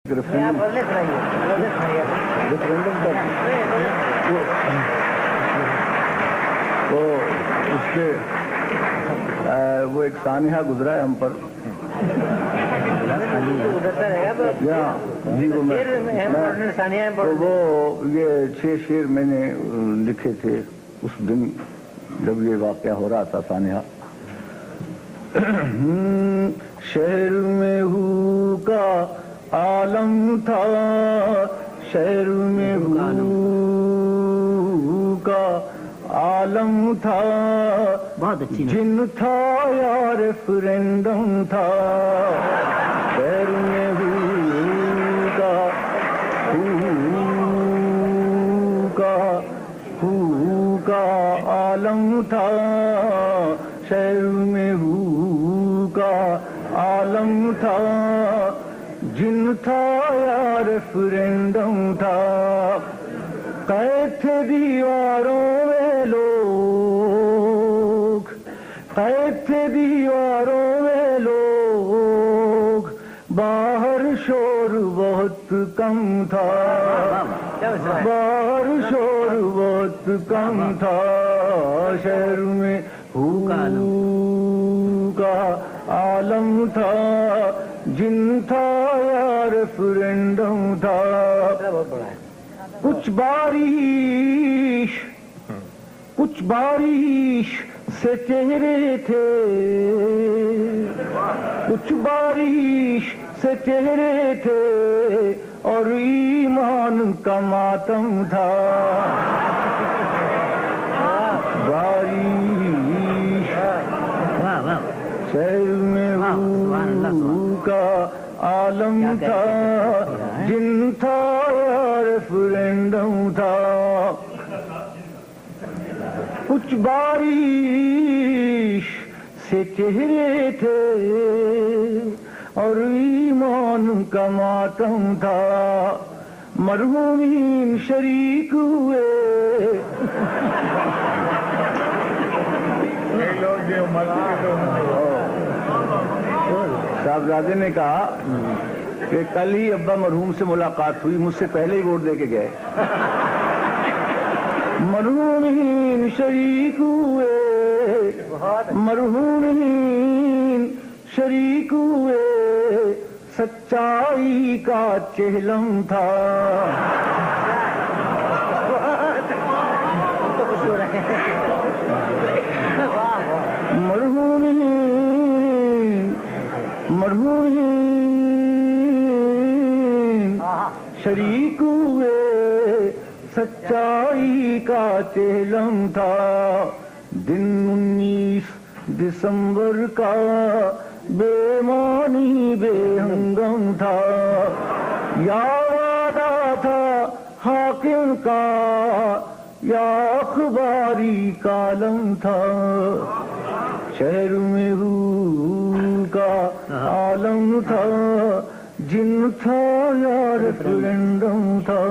Referendum تو اس کے وہ ایک سانحہ گزرا ہے ہم پر جی تو وہ یہ 6 شعر میں نے لکھے تھے اس دن جب یہ واقعہ ہو رہا تھا سانحہ. شہر میں ہو کا عالم تھا، شہر میں ہو کا عالم تھا، جن تھا یا ریفرینڈم تھا. شہر میں ہو کا عالم تھا، شہر میں ہو کا عالم تھا، جن تھا یا ریفرینڈم تھا. قید تھے دیواروں میں لوگ، قید تھے دیواروں میں لوگ، باہر شور بہت کم تھا، باہر شور بہت کم تھا. شہر میں ہو کا عالم تھا، جن تھا یا ریفرینڈم تھا. کچھ بارش سے چہرے تھے، کچھ بارش سے چہرے تھے، اور ایمان کا ماتم تھا. بارش شہر میں ہو کا عالم تھا، جن تھا ریفرینڈم تھا. کچھ بارش سے چہرے تھے، اور ایمان کا ماتم تھا. مرحومین شریک ہوئے، صاحبزادے نے کہا کہ کل ہی ابا مرحوم سے ملاقات ہوئی، مجھ سے پہلے ہی ووٹ دے کے گئے. مرحومین شریک ہوئے، مرحومین شریک ہوئے، سچائی کا چہلم تھا. مرحومین شریک ہوئے، سچائی کا چہلم تھا. دن 19 دسمبر کا بے معنی بے ہنگم تھا. یا وعدہ تھا حاکم کا، یا اخباری کالم تھا. شہر میں ہو کا عالم تھا، جن تھا یا ریفرینڈم تھا.